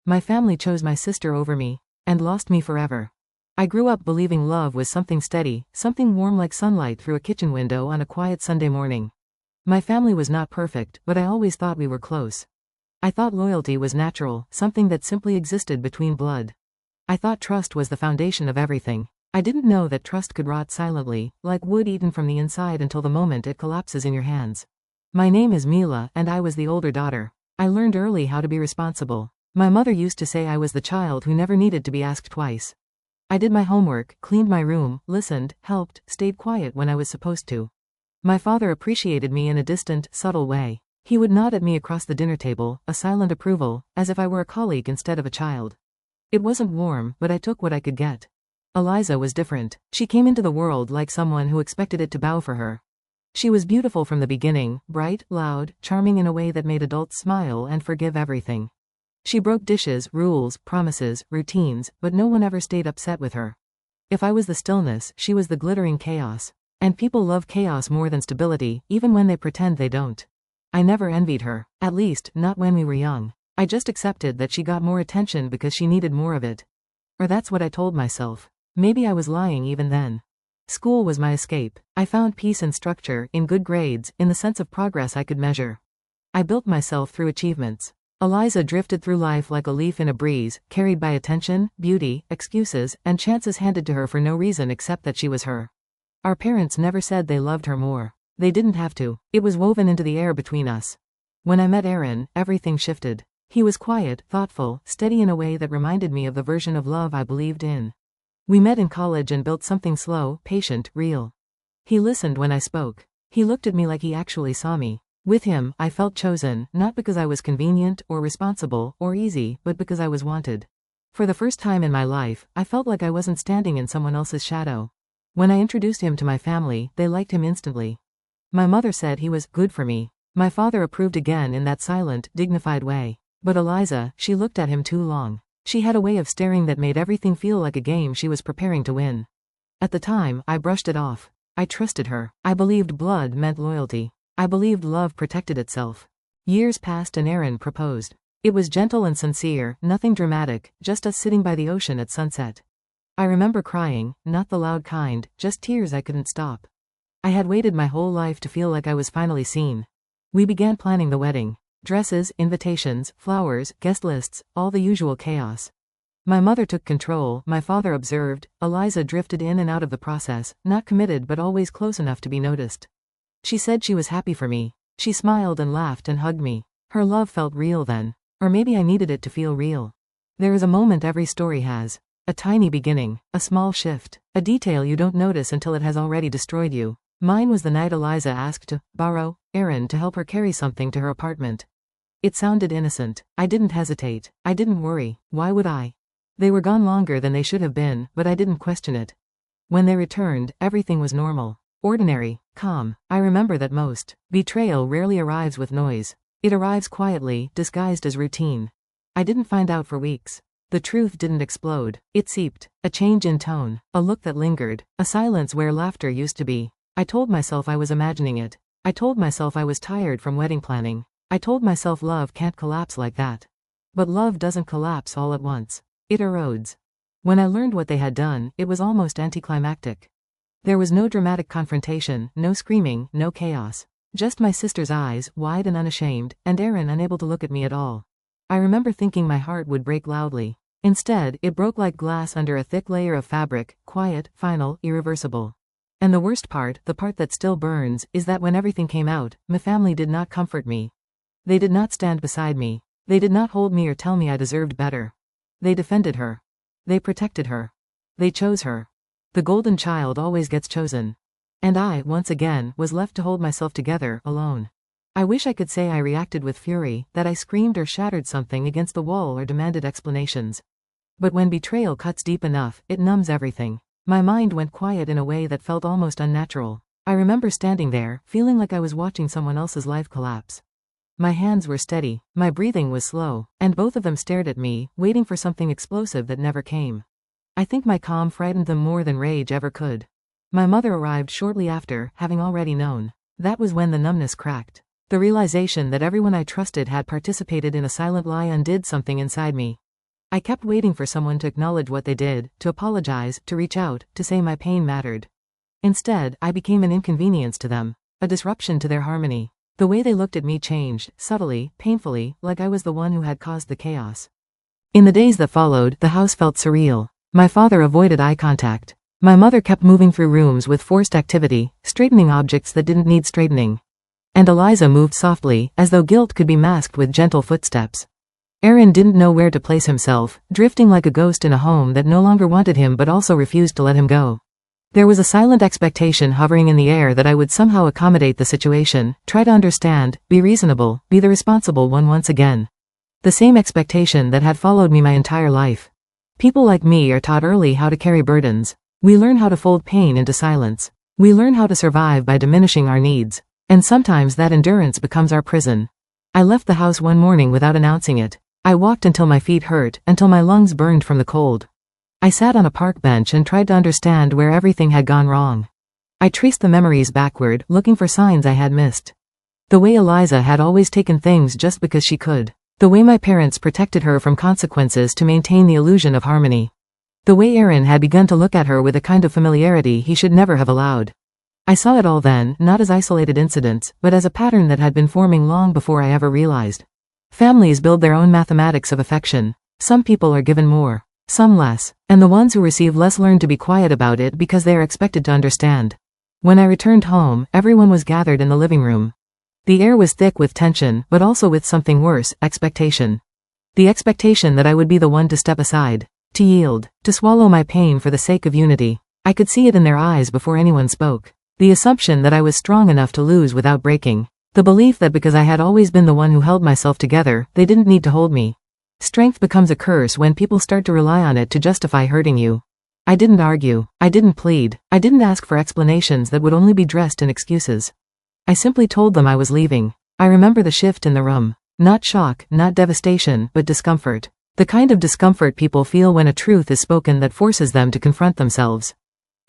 My family chose my sister over me, and lost me forever. I grew up believing love was something steady, something warm like sunlight through a kitchen window on a quiet Sunday morning. My family was not perfect, but I always thought we were close. I thought loyalty was natural, something that simply existed between blood. I thought trust was the foundation of everything. I didn't know that trust could rot silently, like wood eaten from the inside until the moment it collapses in your hands. My name is Mila, and I was the older daughter. I learned early how to be responsible. My mother used to say I was the child who never needed to be asked twice. I did my homework, cleaned my room, listened, helped, stayed quiet when I was supposed to. My father appreciated me in a distant, subtle way. He would nod at me across the dinner table, a silent approval, as if I were a colleague instead of a child. It wasn't warm, but I took what I could get. Eliza was different. She came into the world like someone who expected it to bow for her. She was beautiful from the beginning, bright, loud, charming in a way that made adults smile and forgive everything. She broke dishes, rules, promises, routines, but no one ever stayed upset with her. If I was the stillness, she was the glittering chaos. And people love chaos more than stability, even when they pretend they don't. I never envied her, at least, not when we were young. I just accepted that she got more attention because she needed more of it. Or that's what I told myself. Maybe I was lying even then. School was my escape. I found peace and structure, in good grades, in the sense of progress I could measure. I built myself through achievements. Eliza drifted through life like a leaf in a breeze, carried by attention, beauty, excuses, and chances handed to her for no reason except that she was her. Our parents never said they loved her more. They didn't have to. It was woven into the air between us. When I met Aaron, everything shifted. He was quiet, thoughtful, steady in a way that reminded me of the version of love I believed in. We met in college and built something slow, patient, real. He listened when I spoke. He looked at me like he actually saw me. With him, I felt chosen, not because I was convenient, or responsible, or easy, but because I was wanted. For the first time in my life, I felt like I wasn't standing in someone else's shadow. When I introduced him to my family, they liked him instantly. My mother said he was good for me. My father approved again in that silent, dignified way. But Eliza, she looked at him too long. She had a way of staring that made everything feel like a game she was preparing to win. At the time, I brushed it off. I trusted her. I believed blood meant loyalty. I believed love protected itself. Years passed and Aaron proposed. It was gentle and sincere, nothing dramatic, just us sitting by the ocean at sunset. I remember crying, not the loud kind, just tears I couldn't stop. I had waited my whole life to feel like I was finally seen. We began planning the wedding. Dresses, invitations, flowers, guest lists, all the usual chaos. My mother took control, my father observed, Eliza drifted in and out of the process, not committed but always close enough to be noticed. She said she was happy for me. She smiled and laughed and hugged me. Her love felt real then. Or maybe I needed it to feel real. There is a moment every story has. A tiny beginning, a small shift, a detail you don't notice until it has already destroyed you. Mine was the night Eliza asked to borrow Aaron to help her carry something to her apartment. It sounded innocent. I didn't hesitate. I didn't worry. Why would I? They were gone longer than they should have been, but I didn't question it. When they returned, everything was normal. Ordinary, calm. I remember that most betrayal rarely arrives with noise. It arrives quietly, disguised as routine. I didn't find out for weeks. The truth didn't explode. It seeped. A change in tone. A look that lingered. A silence where laughter used to be. I told myself I was imagining it. I told myself I was tired from wedding planning. I told myself love can't collapse like that. But love doesn't collapse all at once. It erodes. When I learned what they had done, it was almost anticlimactic. There was no dramatic confrontation, no screaming, no chaos. Just my sister's eyes, wide and unashamed, and Aaron unable to look at me at all. I remember thinking my heart would break loudly. Instead, it broke like glass under a thick layer of fabric, quiet, final, irreversible. And the worst part, the part that still burns, is that when everything came out, my family did not comfort me. They did not stand beside me. They did not hold me or tell me I deserved better. They defended her. They protected her. They chose her. The golden child always gets chosen. And I, once again, was left to hold myself together, alone. I wish I could say I reacted with fury, that I screamed or shattered something against the wall or demanded explanations. But when betrayal cuts deep enough, it numbs everything. My mind went quiet in a way that felt almost unnatural. I remember standing there, feeling like I was watching someone else's life collapse. My hands were steady, my breathing was slow, and both of them stared at me, waiting for something explosive that never came. I think my calm frightened them more than rage ever could. My mother arrived shortly after, having already known. That was when the numbness cracked. The realization that everyone I trusted had participated in a silent lie undid something inside me. I kept waiting for someone to acknowledge what they did, to apologize, to reach out, to say my pain mattered. Instead, I became an inconvenience to them, a disruption to their harmony. The way they looked at me changed, subtly, painfully, like I was the one who had caused the chaos. In the days that followed, the house felt surreal. My father avoided eye contact. My mother kept moving through rooms with forced activity, straightening objects that didn't need straightening. And Eliza moved softly, as though guilt could be masked with gentle footsteps. Aaron didn't know where to place himself, drifting like a ghost in a home that no longer wanted him but also refused to let him go. There was a silent expectation hovering in the air that I would somehow accommodate the situation, try to understand, be reasonable, be the responsible one once again. The same expectation that had followed me my entire life. People like me are taught early how to carry burdens. We learn how to fold pain into silence. We learn how to survive by diminishing our needs. And sometimes that endurance becomes our prison. I left the house one morning without announcing it. I walked until my feet hurt, until my lungs burned from the cold. I sat on a park bench and tried to understand where everything had gone wrong. I traced the memories backward, looking for signs I had missed. The way Eliza had always taken things just because she could. The way my parents protected her from consequences to maintain the illusion of harmony. The way Aaron had begun to look at her with a kind of familiarity he should never have allowed. I saw it all then, not as isolated incidents, but as a pattern that had been forming long before I ever realized. Families build their own mathematics of affection. Some people are given more, some less, and the ones who receive less learn to be quiet about it because they are expected to understand. When I returned home, everyone was gathered in the living room. The air was thick with tension, but also with something worse, expectation. The expectation that I would be the one to step aside, to yield, to swallow my pain for the sake of unity. I could see it in their eyes before anyone spoke. The assumption that I was strong enough to lose without breaking. The belief that because I had always been the one who held myself together, they didn't need to hold me. Strength becomes a curse when people start to rely on it to justify hurting you. I didn't argue. I didn't plead. I didn't ask for explanations that would only be dressed in excuses. I simply told them I was leaving. I remember the shift in the room. Not shock, not devastation, but discomfort. The kind of discomfort people feel when a truth is spoken that forces them to confront themselves.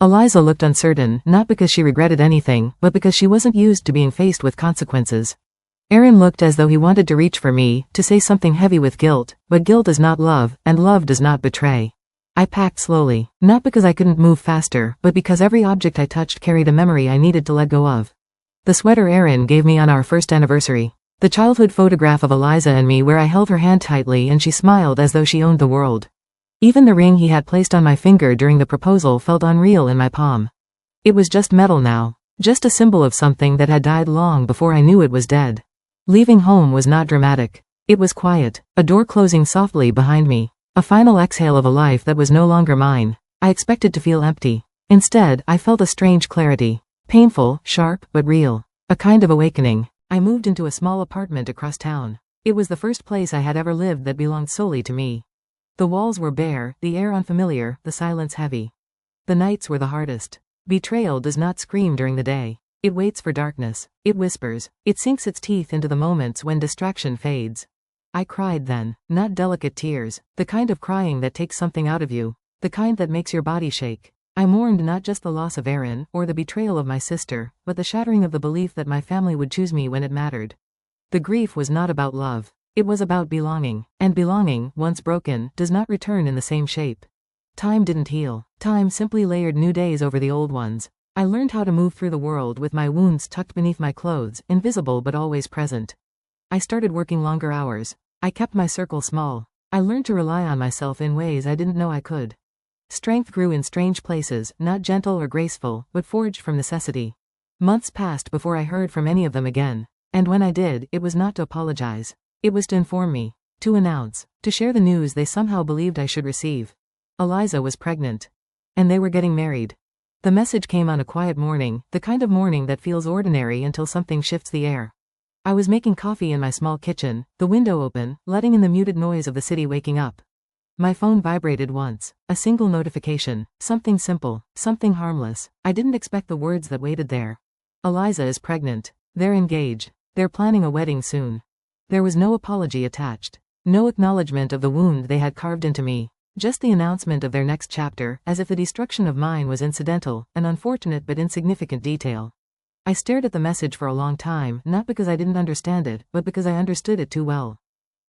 Eliza looked uncertain, not because she regretted anything, but because she wasn't used to being faced with consequences. Aaron looked as though he wanted to reach for me, to say something heavy with guilt, but guilt is not love, and love does not betray. I packed slowly, not because I couldn't move faster, but because every object I touched carried a memory I needed to let go of. The sweater Aaron gave me on our first anniversary. The childhood photograph of Eliza and me where I held her hand tightly and she smiled as though she owned the world. Even the ring he had placed on my finger during the proposal felt unreal in my palm. It was just metal now, just a symbol of something that had died long before I knew it was dead. Leaving home was not dramatic. It was quiet, a door closing softly behind me, a final exhale of a life that was no longer mine. I expected to feel empty. Instead, I felt a strange clarity. Painful, sharp, but real. A kind of awakening. I moved into a small apartment across town. It was the first place I had ever lived that belonged solely to me. The walls were bare, the air unfamiliar, the silence heavy. The nights were the hardest. Betrayal does not scream during the day. It waits for darkness. It whispers. It sinks its teeth into the moments when distraction fades. I cried then, not delicate tears, the kind of crying that takes something out of you, the kind that makes your body shake. I mourned not just the loss of Aaron, or the betrayal of my sister, but the shattering of the belief that my family would choose me when it mattered. The grief was not about love. It was about belonging, and belonging, once broken, does not return in the same shape. Time didn't heal. Time simply layered new days over the old ones. I learned how to move through the world with my wounds tucked beneath my clothes, invisible but always present. I started working longer hours. I kept my circle small. I learned to rely on myself in ways I didn't know I could. Strength grew in strange places, not gentle or graceful, but forged from necessity. Months passed before I heard from any of them again. And when I did, it was not to apologize. It was to inform me, to announce, to share the news they somehow believed I should receive. Eliza was pregnant. And they were getting married. The message came on a quiet morning, the kind of morning that feels ordinary until something shifts the air. I was making coffee in my small kitchen, the window open, letting in the muted noise of the city waking up. My phone vibrated once, a single notification, something simple, something harmless. I didn't expect the words that waited there. Eliza is pregnant. They're engaged. They're planning a wedding soon. There was no apology attached. No acknowledgement of the wound they had carved into me. Just the announcement of their next chapter, as if the destruction of mine was incidental, an unfortunate but insignificant detail. I stared at the message for a long time, not because I didn't understand it, but because I understood it too well.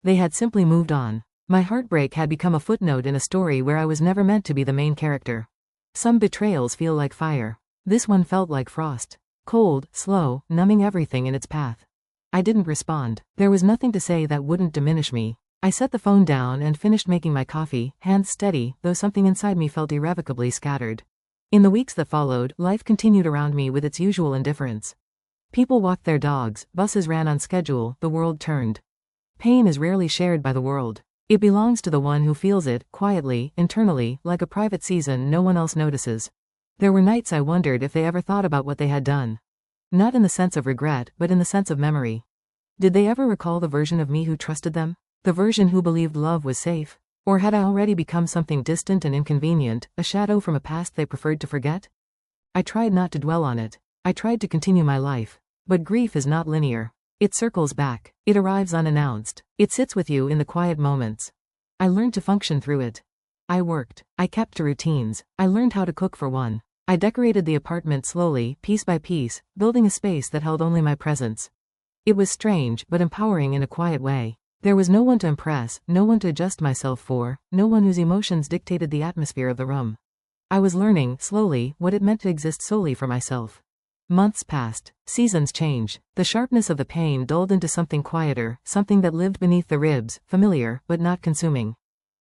They had simply moved on. My heartbreak had become a footnote in a story where I was never meant to be the main character. Some betrayals feel like fire. This one felt like frost. Cold, slow, numbing everything in its path. I didn't respond. There was nothing to say that wouldn't diminish me. I set the phone down and finished making my coffee, hands steady, though something inside me felt irrevocably scattered. In the weeks that followed, life continued around me with its usual indifference. People walked their dogs, buses ran on schedule, the world turned. Pain is rarely shared by the world. It belongs to the one who feels it, quietly, internally, like a private season no one else notices. There were nights I wondered if they ever thought about what they had done. Not in the sense of regret, but in the sense of memory. Did they ever recall the version of me who trusted them? The version who believed love was safe? Or had I already become something distant and inconvenient, a shadow from a past they preferred to forget? I tried not to dwell on it. I tried to continue my life. But grief is not linear. It circles back. It arrives unannounced. It sits with you in the quiet moments. I learned to function through it. I worked. I kept to routines. I learned how to cook for one. I decorated the apartment slowly, piece by piece, building a space that held only my presence. It was strange, but empowering in a quiet way. There was no one to impress, no one to adjust myself for, no one whose emotions dictated the atmosphere of the room. I was learning, slowly, what it meant to exist solely for myself. Months passed. Seasons changed. The sharpness of the pain dulled into something quieter, something that lived beneath the ribs, familiar, but not consuming.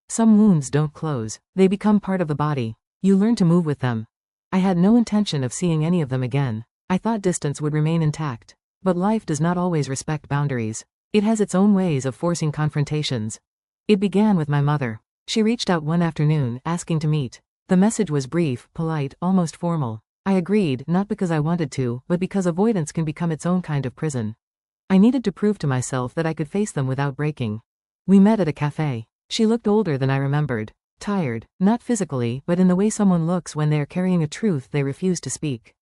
Some wounds don't close. They become part of the body. You learn to move with them. I had no intention of seeing any of them again. I thought distance would remain intact. But life does not always respect boundaries. It has its own ways of forcing confrontations. It began with my mother. She reached out one afternoon, asking to meet. The message was brief, polite, almost formal. I agreed, not because I wanted to, but because avoidance can become its own kind of prison. I needed to prove to myself that I could face them without breaking. We met at a cafe. She looked older than I remembered. Tired, not physically, but in the way someone looks when they are carrying a truth they refuse to speak.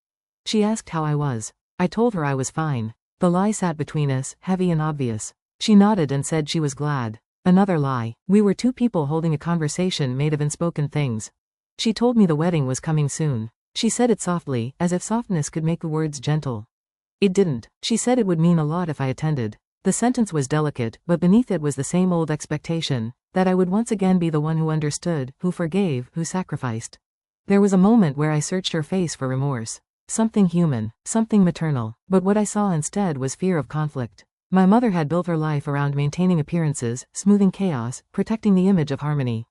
She asked how I was. I told her I was fine. The lie sat between us, heavy and obvious. She nodded and said she was glad. Another lie. We were two people holding a conversation made of unspoken things. She told me the wedding was coming soon. She said it softly, as if softness could make the words gentle. It didn't. She said it would mean a lot if I attended. The sentence was delicate, but beneath it was the same old expectation, that I would once again be the one who understood, who forgave, who sacrificed. There was a moment where I searched her face for remorse. Something human, something maternal, but what I saw instead was fear of conflict. My mother had built her life around maintaining appearances, smoothing chaos, protecting the image of harmony.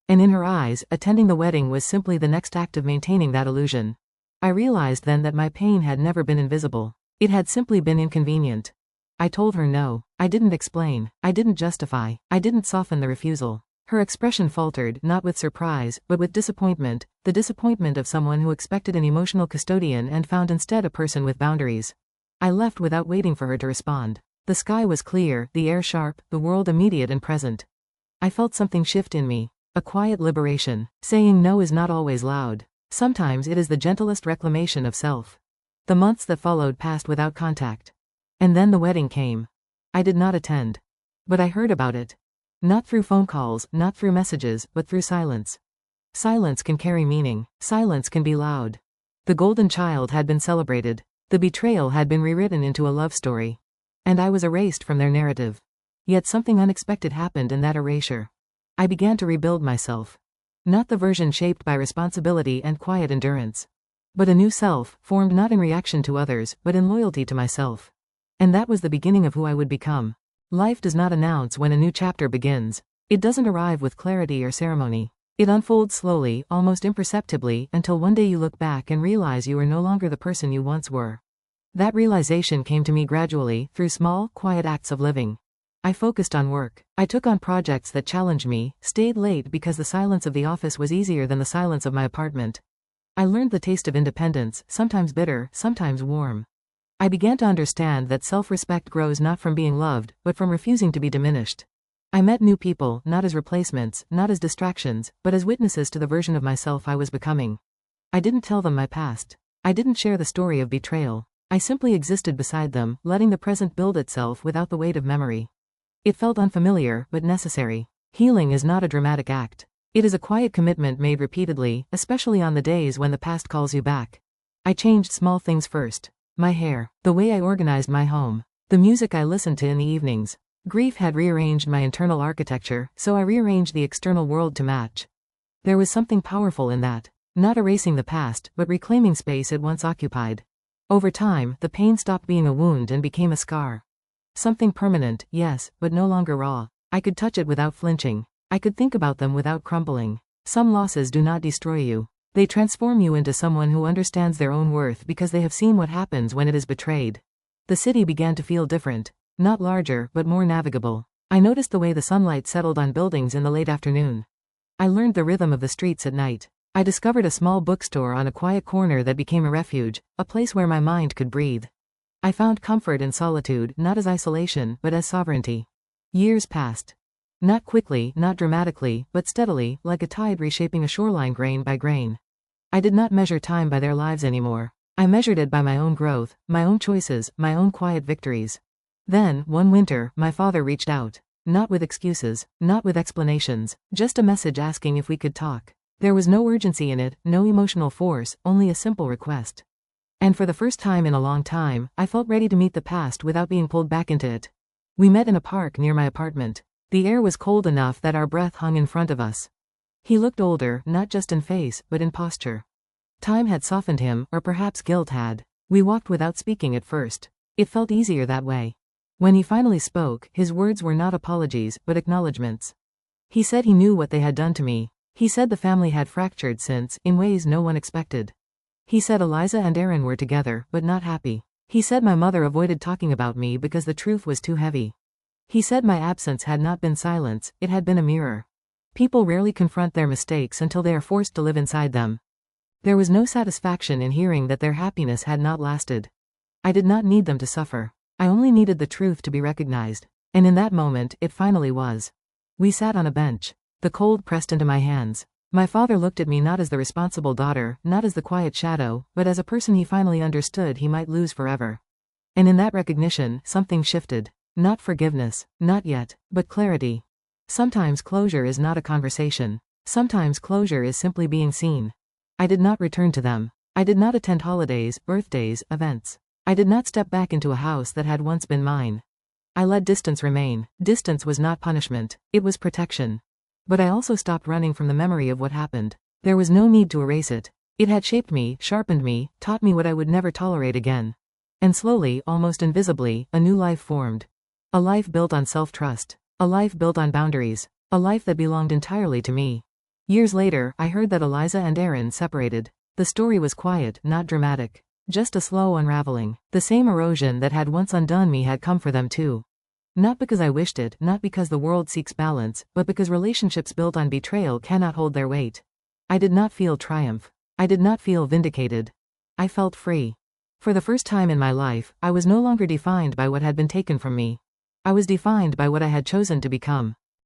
And in her eyes, attending the wedding was simply the next act of maintaining that illusion. I realized then that my pain had never been invisible. It had simply been inconvenient. I told her no. I didn't explain. I didn't justify. I didn't soften the refusal. Her expression faltered, not with surprise, but with disappointment, the disappointment of someone who expected an emotional custodian and found instead a person with boundaries. I left without waiting for her to respond. The sky was clear, the air sharp, the world immediate and present. I felt something shift in me. A quiet liberation. Saying no is not always loud. Sometimes it is the gentlest reclamation of self. The months that followed passed without contact. And then the wedding came. I did not attend. But I heard about it. Not through phone calls, not through messages, but through silence. Silence can carry meaning. Silence can be loud. The golden child had been celebrated. The betrayal had been rewritten into a love story. And I was erased from their narrative. Yet something unexpected happened in that erasure. I began to rebuild myself. Not the version shaped by responsibility and quiet endurance. But a new self, formed not in reaction to others, but in loyalty to myself. And that was the beginning of who I would become. Life does not announce when a new chapter begins. It doesn't arrive with clarity or ceremony. It unfolds slowly, almost imperceptibly, until one day you look back and realize you are no longer the person you once were. That realization came to me gradually, through small, quiet acts of living. I focused on work. I took on projects that challenged me, stayed late because the silence of the office was easier than the silence of my apartment. I learned the taste of independence, sometimes bitter, sometimes warm. I began to understand that self-respect grows not from being loved, but from refusing to be diminished. I met new people, not as replacements, not as distractions, but as witnesses to the version of myself I was becoming. I didn't tell them my past. I didn't share the story of betrayal. I simply existed beside them, letting the present build itself without the weight of memory. It felt unfamiliar, but necessary. Healing is not a dramatic act. It is a quiet commitment made repeatedly, especially on the days when the past calls you back. I changed small things first. My hair, the way I organized my home, the music I listened to in the evenings. Grief had rearranged my internal architecture, so I rearranged the external world to match. There was something powerful in that. Not erasing the past, but reclaiming space it once occupied. Over time, the pain stopped being a wound and became a scar. Something permanent, yes, but no longer raw. I could touch it without flinching. I could think about them without crumbling. Some losses do not destroy you. They transform you into someone who understands their own worth because they have seen what happens when it is betrayed. The city began to feel different. Not larger, but more navigable. I noticed the way the sunlight settled on buildings in the late afternoon. I learned the rhythm of the streets at night. I discovered a small bookstore on a quiet corner that became a refuge, a place where my mind could breathe. I found comfort in solitude, not as isolation, but as sovereignty. Years passed. Not quickly, not dramatically, but steadily, like a tide reshaping a shoreline grain by grain. I did not measure time by their lives anymore. I measured it by my own growth, my own choices, my own quiet victories. Then, one winter, my father reached out. Not with excuses, not with explanations, just a message asking if we could talk. There was no urgency in it, no emotional force, only a simple request. And for the first time in a long time, I felt ready to meet the past without being pulled back into it. We met in a park near my apartment. The air was cold enough that our breath hung in front of us. He looked older, not just in face, but in posture. Time had softened him, or perhaps guilt had. We walked without speaking at first. It felt easier that way. When he finally spoke, his words were not apologies, but acknowledgments. He said he knew what they had done to me. He said the family had fractured since, in ways no one expected. He said Eliza and Aaron were together, but not happy. He said my mother avoided talking about me because the truth was too heavy. He said my absence had not been silence, it had been a mirror. People rarely confront their mistakes until they are forced to live inside them. There was no satisfaction in hearing that their happiness had not lasted. I did not need them to suffer. I only needed the truth to be recognized. And in that moment, it finally was. We sat on a bench. The cold pressed into my hands. My father looked at me not as the responsible daughter, not as the quiet shadow, but as a person he finally understood he might lose forever. And in that recognition, something shifted. Not forgiveness, not yet, but clarity. Sometimes closure is not a conversation. Sometimes closure is simply being seen. I did not return to them. I did not attend holidays, birthdays, events. I did not step back into a house that had once been mine. I let distance remain. Distance was not punishment, it was protection. But I also stopped running from the memory of what happened. There was no need to erase it. It had shaped me, sharpened me, taught me what I would never tolerate again. And slowly, almost invisibly, a new life formed. A life built on self-trust. A life built on boundaries. A life that belonged entirely to me. Years later, I heard that Eliza and Aaron separated. The story was quiet, not dramatic. Just a slow unraveling. The same erosion that had once undone me had come for them too. Not because I wished it, not because the world seeks balance, but because relationships built on betrayal cannot hold their weight. I did not feel triumph. I did not feel vindicated. I felt free. For the first time in my life, I was no longer defined by what had been taken from me. I was defined by what I had chosen to become.